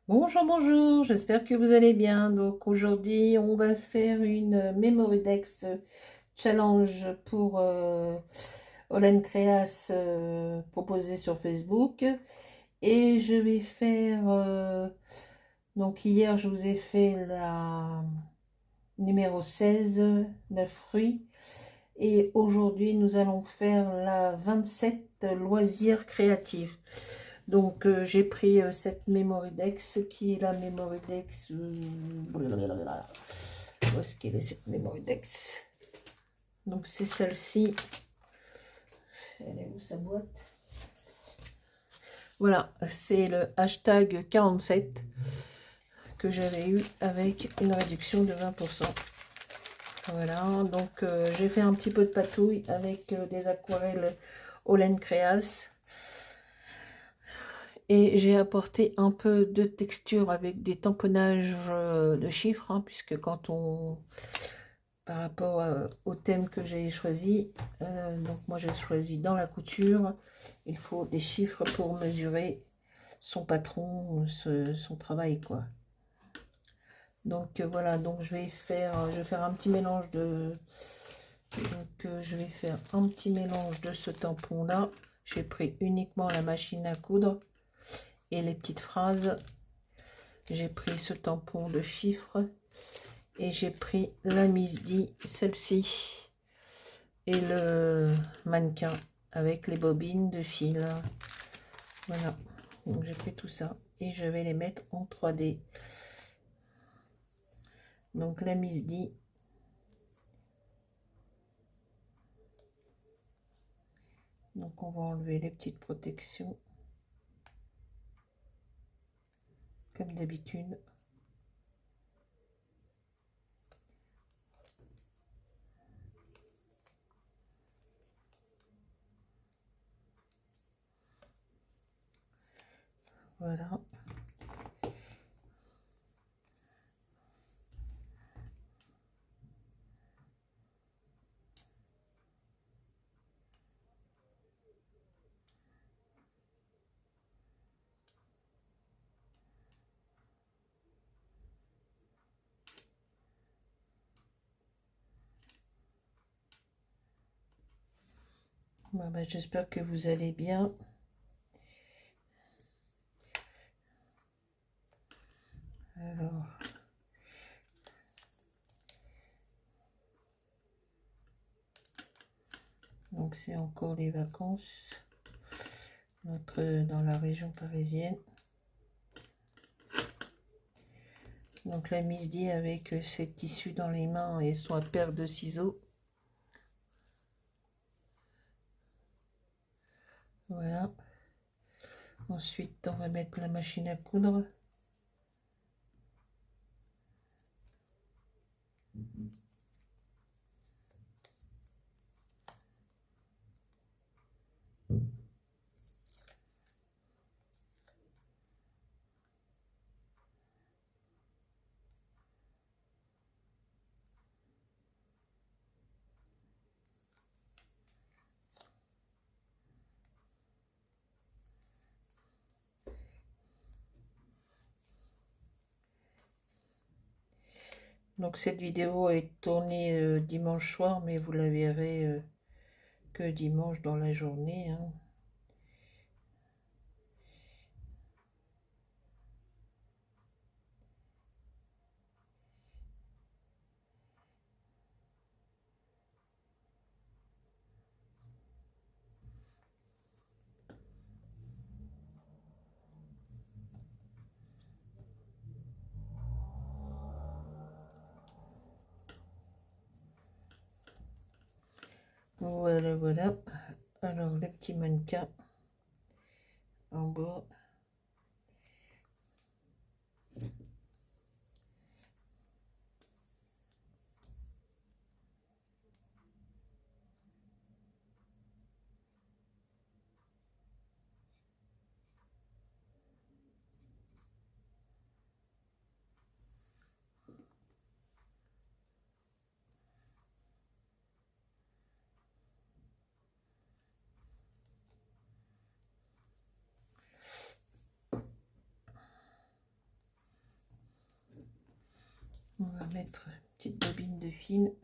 Bonjour, bonjour, j'espère que vous allez bien. Donc aujourd'hui, on va faire une Memory Dex challenge pour Olen Creas proposé sur Facebook. Et je vais faire, donc hier je vous ai fait la numéro 16, 9 fruits. Et aujourd'hui, nous allons faire la 27 loisirs créatifs. Donc j'ai pris cette Memory Dex qui est la Memory Dex. Blablabla. Où est-ce qu'elle est cette Memory Dex? Donc c'est celle-ci. Elle est où sa boîte? Voilà, c'est le hashtag 47 que j'avais eu avec une réduction de 20%. Voilà, donc j'ai fait un petit peu de patouille avec des aquarelles Olen Creas. Et j'ai apporté un peu de texture avec des tamponnages de chiffres, hein, puisque quand on, par rapport au thème que j'ai choisi, donc moi j'ai choisi dans la couture, il faut des chiffres pour mesurer son patron, son travail, quoi. Donc voilà, donc je vais faire un petit mélange de, donc je vais faire un petit mélange de ce tampon là. J'ai pris uniquement la machine à coudre et les petites phrases. J'ai pris ce tampon de chiffres et j'ai pris la Misdi, celle-ci, et le mannequin avec les bobines de fil. Voilà, donc j'ai pris tout ça et je vais les mettre en 3D. Donc la Misdi, donc on va enlever les petites protections comme d'habitude. Voilà. Bon, ben, j'espère que vous allez bien. Alors, donc c'est encore les vacances dans la région parisienne. Donc la Misdi avec ses tissus dans les mains et son paire de ciseaux. Voilà. Ensuite, on va mettre la machine à coudre. Donc cette vidéo est tournée dimanche soir, mais vous la verrez que dimanche dans la journée, hein. Voilà, voilà. Alors le petit mannequin en bas. mettre une petite bobine de fil.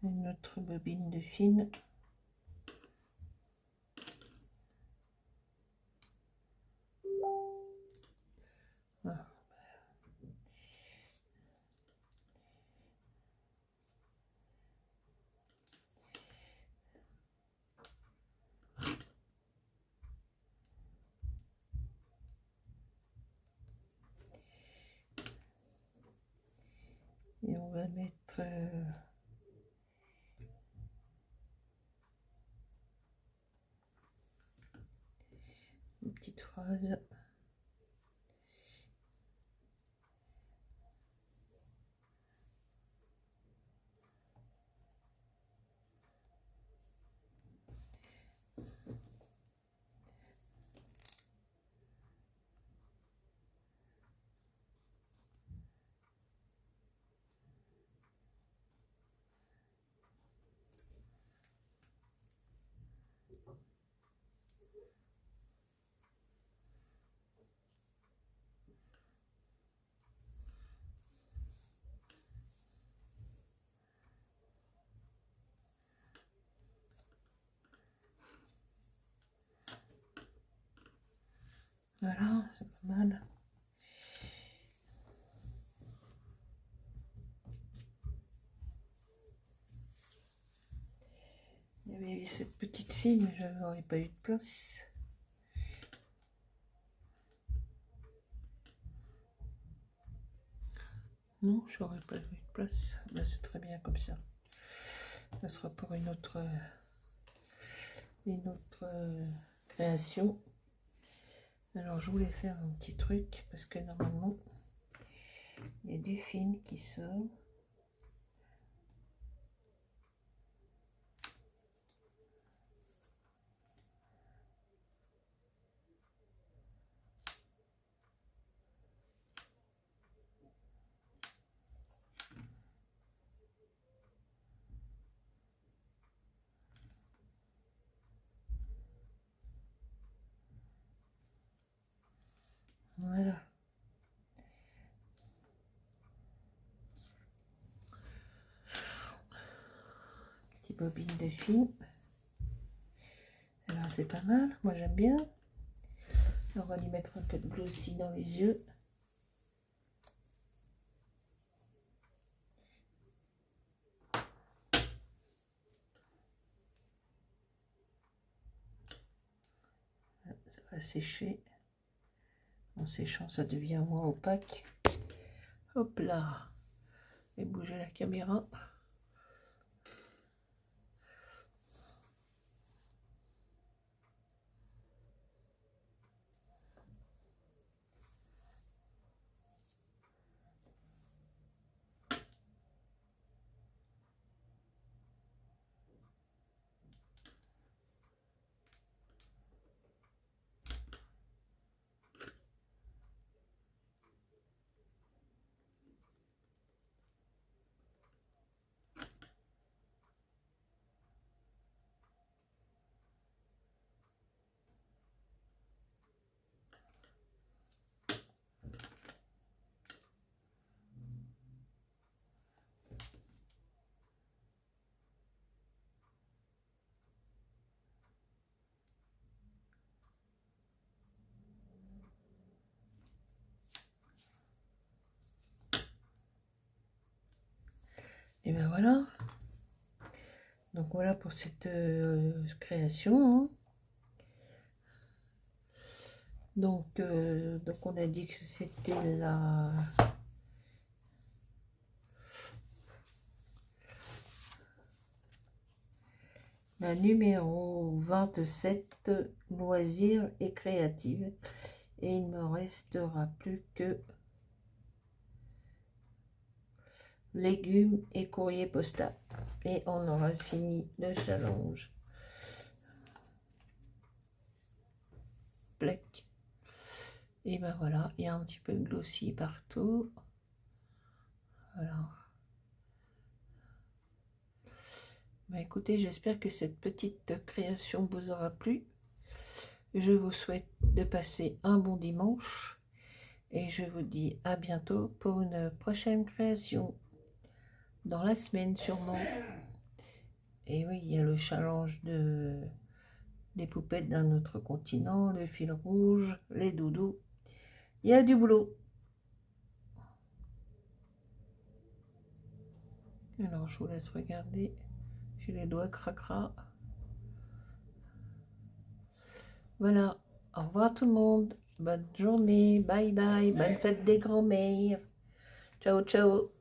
Une autre bobine de fil. Voilà. Et on va mettre une petite phrase. Voilà, c'est pas mal. Il y avait cette petite fille, mais je n'aurais pas eu de place. Non, j'aurais pas eu de place. Ben, c'est très bien comme ça. Ça sera pour une autre création. Alors je voulais faire un petit truc parce que normalement il y a du fil qui sort. Voilà. Petite bobine de fil. Alors c'est pas mal, moi j'aime bien. On va lui mettre un peu de glossy dans les yeux. Ça va sécher. En séchant, ça devient moins opaque. Hop là. Et bouger la caméra. Et ben voilà. Donc voilà pour cette création. Hein. Donc on a dit que c'était la numéro 27, loisirs et créatives. Et il me restera plus que légumes et courrier postal. Et on aura fini le challenge. Plac. Et ben voilà, il y a un petit peu de glossy partout. Voilà. Bah, écoutez, j'espère que cette petite création vous aura plu. Je vous souhaite de passer un bon dimanche et je vous dis à bientôt pour une prochaine création. Dans la semaine sûrement. Et oui, il y a le challenge des poupettes d'un autre continent, le fil rouge, les doudous. Il y a du boulot. Alors, je vous laisse regarder. J'ai les doigts cracra. Voilà. Au revoir tout le monde. Bonne journée. Bye bye. Bonne fête des grands-mères. Ciao, ciao.